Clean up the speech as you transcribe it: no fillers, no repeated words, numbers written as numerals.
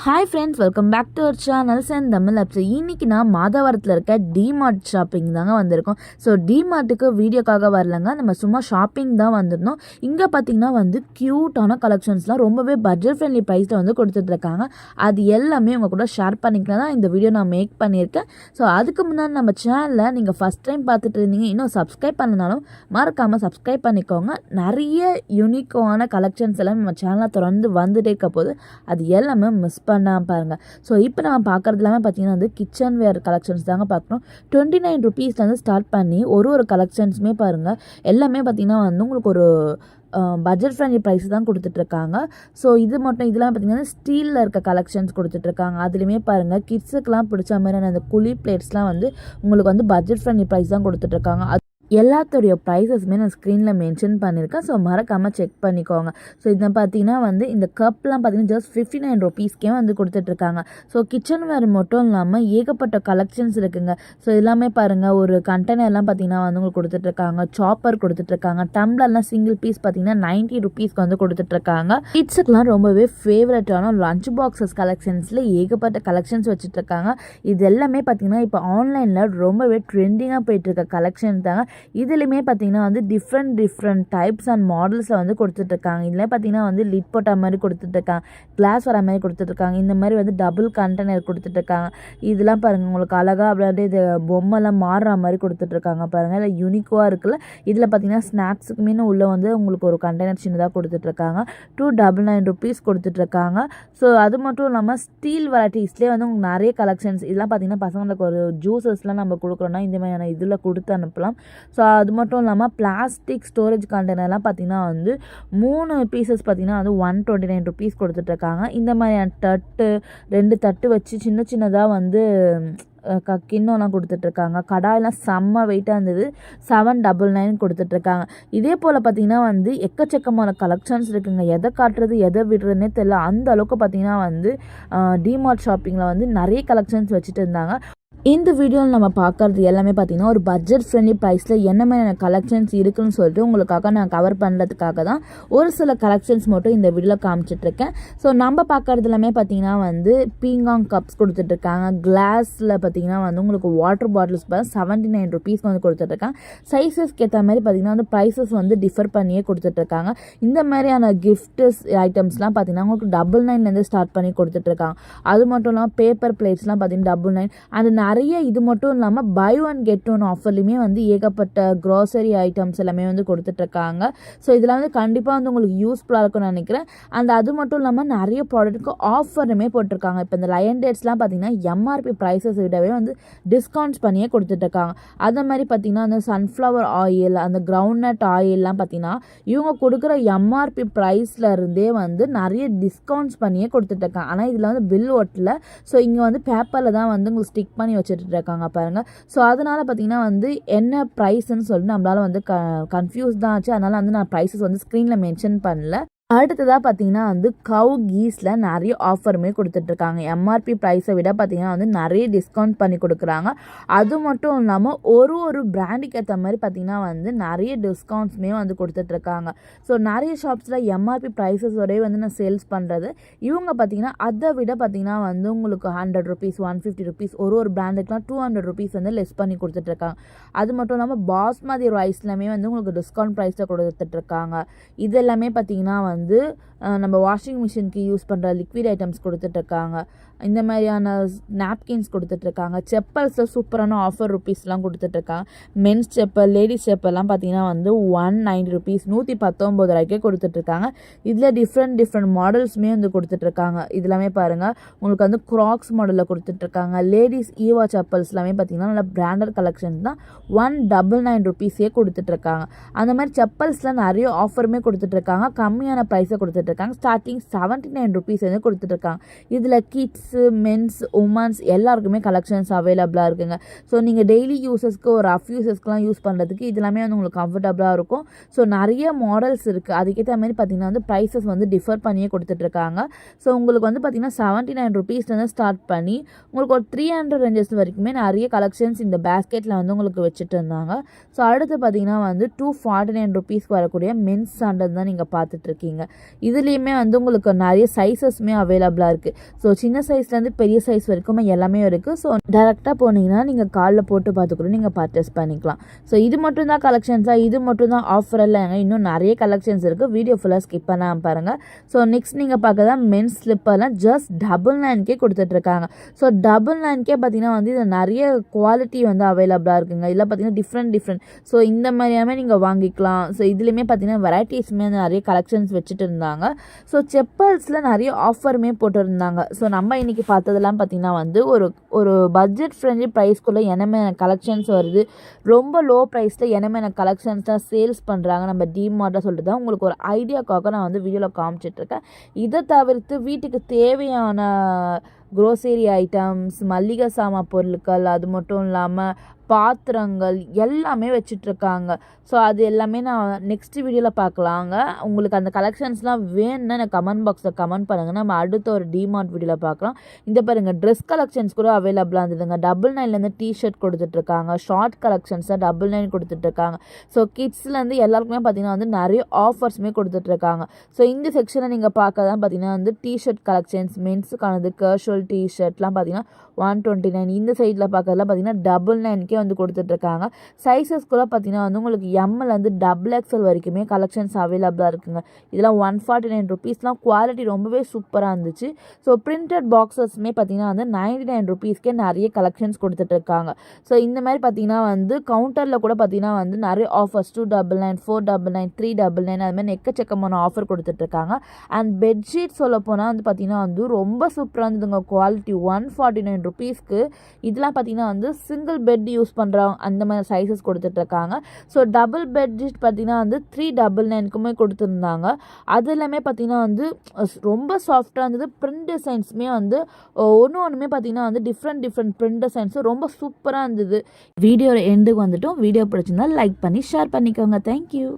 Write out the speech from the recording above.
Hi friends, welcome back to our channel Senthamizh apps. இன்றைக்கி நான் மாதவரத்தில் இருக்க டிமார்ட் ஷாப்பிங் தாங்க வந்திருக்கோம். ஸோ டிமார்ட்டுக்கு வீடியோக்காக வரலங்க, நம்ம சும்மா ஷாப்பிங் தான் வந்திருந்தோம். இங்கே பார்த்திங்கன்னா க்யூட்டான கலெக்ஷன்ஸ்லாம் ரொம்பவே பட்ஜெட் ஃப்ரெண்ட்லி ப்ரைஸில் கொடுத்துட்ருக்காங்க. அது எல்லாமே உங்கள் கூட ஷேர் பண்ணிக்கலாம் தான் இந்த வீடியோ நான் மேக் பண்ணியிருக்கேன். ஸோ அதுக்கு முன்னாடி நம்ம சேனலில் நீங்கள் ஃபஸ்ட் டைம் பார்த்துட்டு இருந்தீங்க, இன்னும் சப்ஸ்கிரைப் பண்ணனாலும் மறக்காமல் சப்ஸ்கிரைப் பண்ணிக்கோங்க. நிறைய யூனிக்கான கலெக்ஷன்ஸ் எல்லாம் நம்ம சேனலில் தொடர்ந்து வந்துட்டே இருக்க போது அது எல்லாமே மிஸ் பண்ணாமல் பாருங்கள். ஸோ இப்போ நம்ம பார்க்குறது எல்லாமே பார்த்திங்கன்னா கிச்சன் வேர் கலெக்ஷன்ஸ் தாங்க பார்க்குறோம். 29 ருபீஸ்லேருந்து ஸ்டார்ட் பண்ணி ஒரு கலெக்ஷன்ஸுமே பாருங்கள் எல்லாமே பார்த்திங்கன்னா உங்களுக்கு ஒரு பட்ஜெட் ஃப்ரெண்ட்லி ப்ரைஸ் தான் கொடுத்துட்ருக்காங்க. ஸோ இது மட்டும் இதெல்லாம் பார்த்திங்கன்னா ஸ்டீலில் இருக்க கலெக்ஷன்ஸ் கொடுத்துட்ருக்காங்க. அதுலேயுமே பாருங்கள் கிட்ஸுக்கெலாம் பிடிச்ச மாதிரியான அந்த குழி பிளேட்ஸ்லாம் உங்களுக்கு பட்ஜெட் ஃப்ரெண்ட்லி ப்ரைஸ் தான் கொடுத்துட்ருக்காங்க. எல்லாத்தோடைய ப்ரைஸஸுமே நான் ஸ்க்ரீனில் மென்ஷன் பண்ணியிருக்கேன். ஸோ மறக்காமல் செக் பண்ணிக்கோங்க. ஸோ இதை பார்த்தீங்கன்னா இந்த கப்லாம் பார்த்தீங்கன்னா ஜஸ்ட் 59 ருபீஸ்க்கே கொடுத்துட்ருக்காங்க. ஸோ கிச்சன் வேர் மட்டும் இல்லாமல் ஏகப்பட்ட கலெக்ஷன்ஸ் இருக்குங்க. ஸோ எல்லாமே பாருங்கள், ஒரு கண்டெய்னர்லாம் பார்த்தீங்கன்னா உங்களுக்கு கொடுத்துட்ருக்காங்க. சாப்பர் கொடுத்துட்ருக்காங்க. டம்ளர்லாம் சிங்கிள் பீஸ் பார்த்தீங்கன்னா 90 ருபீஸ்க்கு கொடுத்துட்ருக்காங்க. கிட்ஸுக்கெலாம் ரொம்பவே ஃபேவரட்டான லஞ்ச் பாக்ஸஸ் கலெக்ஷன்ஸில் ஏகப்பட்ட கலெக்ஷன்ஸ் வச்சுட்ருக்காங்க. இது எல்லாமே பார்த்தீங்கன்னா இப்போ ஆன்லைனில் ரொம்பவே ட்ரெண்டிங்காக போயிட்டுருக்க கலெக்ஷன் தாங்க. இதுலையுமே பார்த்தீங்கன்னா டிஃப்ரெண்ட் டைப்ஸ் அண்ட் மாடல்ஸில் கொடுத்துட்ருக்காங்க. இதில் பார்த்தீங்கன்னா லிட் போட்ட மாதிரி கொடுத்துட்ருக்காங்க, கிளாஸ் வர மாதிரி கொடுத்துட்ருக்காங்க. இந்த மாதிரி டபுள் கண்டெய்னர் கொடுத்துட்ருக்காங்க. இதெல்லாம் பாருங்கள், உங்களுக்கு அழகாக அப்படியே இது பொம்மைலாம் மாறுற மாதிரி கொடுத்துட்ருக்காங்க பாருங்கள். இல்லை யூனிக்காக இருக்குல்ல. இதில் பார்த்தீங்கன்னா ஸ்நாக்ஸுக்குமே உள்ளே உங்களுக்கு ஒரு கண்டெய்னர் சின்னதாக கொடுத்துட்ருக்காங்க. 299 ருபீஸ் கொடுத்துட்ருக்காங்க. ஸோ அது மட்டும் இல்லாமல் ஸ்டீல் வெரைட்டிஸ்லேயே உங்களுக்கு நிறைய கலெக்ஷன்ஸ். இதெல்லாம் பார்த்தீங்கன்னா பசங்களுக்கு ஒரு ஜூஸஸ்லாம் நம்ம கொடுக்குறோன்னா இந்த மாதிரியான இதில் கொடுத்து அனுப்பலாம். ஸோ அது மட்டும் இல்லாமல் பிளாஸ்டிக் ஸ்டோரேஜ் கண்டெய்னர்லாம் பார்த்திங்கன்னா 3 பீசஸ் பார்த்திங்கன்னா 129 ருபீஸ் கொடுத்துட்ருக்காங்க. இந்த மாதிரியான தட்டு 2 தட்டு வச்சு சின்னதாக கிண்ணம்லாம் கொடுத்துட்ருக்காங்க. கடாயெல்லாம் செம்ம வெயிட்டாக இருந்தது, 799 கொடுத்துட்ருக்காங்க. இதே போல் பார்த்திங்கன்னா எக்கச்சக்கமான கலெக்ஷன்ஸ் இருக்குங்க. எதை காட்டுறது எதை விடுறதுனே தெரியல. அந்த அளவுக்கு பார்த்திங்கன்னா டிமார்ட் ஷாப்பிங்கில் நிறைய கலெக்ஷன்ஸ் வச்சுட்டு இருந்தாங்க. இந்த வீடியோவில் நம்ம பார்க்குறது எல்லாமே பார்த்திங்கன்னா ஒரு பட்ஜெட் ஃப்ரெண்ட்லி ப்ரைஸில் என்ன மாதிரியான கலெக்ஷன்ஸ் இருக்குதுன்னு சொல்லிட்டு உங்களுக்காக நான் கவர் பண்ணுறதுக்காக தான் ஒரு சில கலெக்ஷன்ஸ் மட்டும் இந்த வீடியோவில் காமிச்சிட்ருக்கேன். ஸோ நம்ம பார்க்குறது எல்லாமே பார்த்திங்கன்னா பீங்காங் கப்ஸ் கொடுத்துட்ருக்காங்க. கிளாஸில் பார்த்திங்கன்னா உங்களுக்கு வாட்டர் பாட்டில்ஸ் 79 ருபீஸ் கொடுத்துட்ருக்காங்க. சைஸஸ்க்கு ஏற்ற மாதிரி பார்த்திங்கன்னா ப்ரைஸஸ் டிஃபர் பண்ணியே கொடுத்துட்ருக்காங்க. இந்த மாதிரியான கிஃப்ட்ஸ் ஐட்டம்ஸ்லாம் பார்த்திங்கன்னா உங்களுக்கு 99லேருந்து ஸ்டார்ட் பண்ணி கொடுத்துட்ருக்காங்க. அது மட்டும் இல்லாமல் பேப்பர் பிளேட்ஸ்லாம் பார்த்திங்கன்னா 99. அந்த நிறைய இது மட்டும் இல்லாமல் பை ஒன் கெட் ஒன் ஆஃபர்லையுமே ஏகப்பட்ட க்ராசரி ஐட்டம்ஸ் எல்லாமே கொடுத்துட்ருக்காங்க. ஸோ இதெல்லாம் கண்டிப்பாக உங்களுக்கு யூஸ்ஃபுல்லாக இருக்கும்னு நினைக்கிறேன். அது மட்டும் இல்லாமல் நிறைய ப்ராடக்ட்டுக்கு ஆஃபருமே போட்டிருக்காங்க. இப்போ இந்த லயன் டேட்ஸ்லாம் பார்த்திங்கன்னா எம்ஆர்பி ப்ரைஸஸ் விடவே டிஸ்கவுண்ட்ஸ் பண்ணியே கொடுத்துட்ருக்காங்க. அதே மாதிரி பார்த்திங்கன்னா அந்த சன்ஃப்ளவர் ஆயில், அந்த கிரவுண்ட்நட் ஆயிலெலாம் பார்த்திங்கன்னா இவங்க கொடுக்குற எம்ஆர்பி ப்ரைஸில் இருந்தே நிறைய டிஸ்கவுண்ட்ஸ் பண்ணியே கொடுத்துட்ருக்காங்க. ஆனால் இதில் பில் ஓட்டல. ஸோ இங்கே பேப்பரில் தான் உங்களுக்கு ஸ்டிக் பண்ணி வச்சுட்டு இருக்காங்க பாருங்கள். ஸோ அதனால் பார்த்திங்கன்னா என்ன ப்ரைஸ்ன்னு சொல்லிட்டு நம்மளால் கன்ஃபியூஸ் தான் ஆச்சு. அதனால் நான் ப்ரைஸஸ் ஸ்க்ரீனில் மென்ஷன் பண்ணல. அடுத்ததாக பார்த்திங்கன்னா கவ் கீஸில் நிறைய ஆஃபருமே கொடுத்துட்ருக்காங்க. எம்ஆர்பி ப்ரைஸை விட பார்த்திங்கன்னா நிறைய டிஸ்கவுண்ட் பண்ணி கொடுக்குறாங்க. அது மட்டும் இல்லாமல் ஒரு பிராண்டுக்கு ஏற்ற மாதிரி பார்த்திங்கன்னா நிறைய டிஸ்கவுண்ட்ஸுமே கொடுத்துட்ருக்காங்க. ஸோ நிறைய ஷாப்ஸில் எம்ஆர்பி ப்ரைஸஸோடய நான் சேல்ஸ் பண்ணுறது. இவங்க பார்த்திங்கன்னா அதை விட பார்த்திங்கன்னா உங்களுக்கு 100 ருபீஸ் 150 ருபீஸ் ஒரு பிராண்டுக்குலாம் 200 ருபீஸ் லெஸ் பண்ணி கொடுத்துட்ருக்காங்க. அது மட்டும் இல்லாமல் பாஸ்மதி ரைஸ்லாமே உங்களுக்கு டிஸ்கவுண்ட் ப்ரைஸில் கொடுத்துட்ருக்காங்க. இது எல்லாமே பார்த்திங்கன்னா நம்ம வாஷிங் மிஷினுக்கு யூஸ் பண்ணுற லிக்விட் ஐட்டம்ஸ் கொடுத்துட்ருக்காங்க. இந்த மாதிரியான நாப்கின்ஸ் கொடுத்துட்ருக்காங்க. செப்பல்ஸில் சூப்பரான ஆஃபர் ருபீஸ்லாம் கொடுத்துட்ருக்காங்க. மென்ஸ் செப்பல், லேடிஸ் செப்பல்லாம் பார்த்திங்கன்னா 190 ருபீஸ் 119 ரூபாய்க்கே கொடுத்துட்ருக்காங்க. இதில் டிஃப்ரெண்ட் மாடல்ஸுமே கொடுத்துட்ருக்காங்க. இதெல்லாமே பாருங்கள், உங்களுக்கு க்ராக்ஸ் மாடலில் கொடுத்துட்ருக்காங்க. லேடிஸ் ஈவா செப்பல்ஸ் எல்லாமே பார்த்திங்கன்னா நல்ல பிராண்டட் கலெக்ஷன்ஸ் தான் 199 ருபீஸே கொடுத்துட்ருக்காங்க. அந்த மாதிரி செப்பல்ஸ்லாம் நிறைய ஆஃபருமே கொடுத்துட்ருக்காங்க. கம்மியான ப்ரைஸை கொடுத்துட்ருக்காங்க. ஸ்டார்டிங் 79 ருபீஸ் கொடுத்துட்ருக்காங்க. இதில் கிட்ஸ், மென்ஸ், உமன்ஸ் எல்லாருக்குமே கலெக்ஷன்ஸ் அவைலபிளாக இருக்குங்க. ஸோ நீங்கள் டெய்லி யூஸஸ்க்கு ஒரு ரஃப் யூஸஸ்க்குலாம் யூஸ் பண்ணுறதுக்கு இது எல்லாமே உங்களுக்கு கம்ஃபர்டபுளாக இருக்கும். ஸோ நிறைய மாடல்ஸ் இருக்குது. அதுக்கேற்ற மாதிரி பார்த்திங்கன்னா ப்ரைஸஸ் டிஃபர் பண்ணியே கொடுத்துட்ருக்காங்க. ஸோ உங்களுக்கு பார்த்திங்கன்னா 79 ருபீஸ்லேருந்து ஸ்டார்ட் பண்ணி உங்களுக்கு ஒரு 300 ரேஞ்சஸ் வரைக்குமே நிறைய கலெக்ஷன்ஸ் இந்த பேஸ்கெட்டில் உங்களுக்கு வச்சுட்டு இருந்தாங்க. ஸோ அடுத்து பார்த்திங்கன்னா 249 ருபீஸ்க்கு வரக்கூடிய மென்ஸ் சாண்டல் தான் நீங்கள் பார்த்துட்ருக்கீங்க. இருக்குங்க. இதுலேயுமே வந்து உங்களுக்கு நிறைய சைஸஸ்மே அவைலபிளாக இருக்குது. ஸோ சின்ன சைஸ்லேருந்து பெரிய சைஸ் வரைக்கும் எல்லாமே இருக்குது. ஸோ டேரெக்டாக போனீங்கன்னா நீங்கள் காலில் போட்டு பார்த்துக்கூட நீங்கள் பர்ச்சேஸ் பண்ணிக்கலாம். ஸோ இது மட்டும் தான் கலெக்ஷன்ஸாக, இது மட்டும் தான் ஆஃபர் இல்லைங்க, இன்னும் நிறைய கலெக்ஷன்ஸ் இருக்குது. வீடியோ ஃபுல்லாக ஸ்கிப் பண்ணாமல் பாருங்கள். ஸோ நெக்ஸ்ட் நீங்கள் பார்க்க தான் மென்ஸ் ஸ்லிப்பர்லாம் ஜஸ்ட் 999 கொடுத்துட்ருக்காங்க. ஸோ 999 பார்த்தீங்கன்னா வந்து இது நிறைய குவாலிட்டி வந்து அவைலபிளாக இருக்குங்க. இதில் பார்த்தீங்கன்னா டிஃப்ரெண்ட் ஸோ இந்த மாதிரியாமே நீங்கள் வாங்கிக்கலாம். ஸோ இதுலேயுமே பார்த்தீங்கன்னா வெரைட்டிஸ்மே நிறைய கலெக்ஷன்ஸ் வச்சுட்டு இருந்தாங்க. ஸோ செப்பல்ஸில் நிறைய ஆஃபருமே போட்டுருந்தாங்க. ஸோ நம்ம இன்றைக்கி பார்த்ததெல்லாம் பார்த்தீங்கன்னா வந்து ஒரு பட்ஜெட் ஃப்ரெண்ட்லி ப்ரைஸ்க்குள்ளே என்னமே கலெக்ஷன்ஸ் வருது. ரொம்ப லோ ப்ரைஸில் என்னமே கலெக்ஷன்ஸ் தான் சேல்ஸ் பண்ணுறாங்க நம்ம டிமார்ட்டாக சொல்லிட்டு தான் உங்களுக்கு ஒரு ஐடியாக்காக நான் வந்து வீடியோவில் காமிச்சிட்ருக்கேன். இதை தவிர்த்து வீட்டுக்கு தேவையான க்ரோசரி ஐட்டம்ஸ், மல்லிகை சாமான் பொருட்கள், அது மட்டும் இல்லாமல் பாத்திரங்கள் எல்லாமே வச்சிட்ருக்காங்க. ஸோ அது எல்லாமே நான் நெக்ஸ்ட் வீடியோவில் பார்க்கலாங்க. உங்களுக்கு அந்த கலெக்ஷன்ஸ்லாம் வேணும்னா எனக்கு கமெண்ட் பாக்ஸில் கமெண்ட் பண்ணுங்கள். நம்ம அடுத்த ஒரு டிமார்ட் வீடியோவில் பார்க்கலாம். இந்த பாருங்கள் ட்ரெஸ் கலெக்ஷன்ஸ் கூட அவைலபிளாக இருந்ததுங்க. 99 டிஷர்ட் கொடுத்துட்ருக்காங்க. ஷார்ட் கலெக்ஷன்ஸாக 99 கொடுத்துட்ருக்காங்க. ஸோ கிட்ஸ்லேருந்து எல்லாருக்குமே பார்த்திங்கன்னா வந்து நிறைய ஆஃபர்ஸுமே கொடுத்துட்ருக்காங்க. ஸோ இந்த செக்ஷனை நீங்கள் பார்க்க தான் பார்த்திங்கன்னா வந்து டிஷர்ட் கலெக்ஷன்ஸ் மென்ஸுக்கானது கேஷுவல் டிஷர்ட்லாம் பார்த்திங்கன்னா 129. இந்த சைடில் பார்க்கறதுலாம் பார்த்திங்கன்னா 99 வந்து கொடுத்துட்ருக்காங்க. சைஸஸ் கூட பார்த்திங்கன்னா வந்து உங்களுக்கு எம்லேருந்து XXL வரைக்குமே கலெக்ஷன்ஸ் அவைலபிளாக இருக்குங்க. இதெல்லாம் 149 ருபீஸ்லாம் குவாலிட்டி ரொம்பவே சூப்பராக இருந்துச்சு. ஸோ பிரிண்டட் பாக்ஸஸ்மே பார்த்திங்கன்னா வந்து 99 ருபீஸ்க்கே நிறைய கலெக்ஷன்ஸ் கொடுத்துட்ருக்காங்க. ஸோ இந்த மாதிரி பார்த்திங்கன்னா வந்து கவுண்டரில் கூட பார்த்திங்கன்னா வந்து நிறைய ஆஃபர்ஸ் 299, 499, 399 அது மாதிரி எக்கச்சக்கமான ஆஃபர் கொடுத்துட்ருக்காங்க. அண்ட் பெட்ஷீட் சொல்ல போனால் வந்து பார்த்திங்கன்னா வந்து ரொம்ப சூப்பராக இருந்ததுங்க. குவாலிட்டி 149 ருபீஸ்க்கு இதெல்லாம் பார்த்திங்கன்னா வந்து சிங்கிள் பெட் யூஸ் பண்ணுறவங்க அந்த மாதிரி சைஸஸ் கொடுத்துட்ருக்காங்க. ஸோ டபுள் பெட்ஷீட் பார்த்திங்கன்னா வந்து 399க்குமே கொடுத்துருந்தாங்க. அது எல்லாமே பார்த்திங்கன்னா வந்து ரொம்ப சாஃப்டாக இருந்தது. பிரிண்ட் டிசைன்ஸுமே வந்து ஒன்றுமே பார்த்திங்கன்னா வந்து டிஃப்ரெண்ட் பிரிண்ட் டிசைன்ஸும் ரொம்ப சூப்பராக இருந்தது. வீடியோட எண்டுக்கு வந்துட்டோம். வீடியோ பிடிச்சிருந்தா லைக் பண்ணி ஷேர் பண்ணிக்கோங்க. தேங்க்யூ.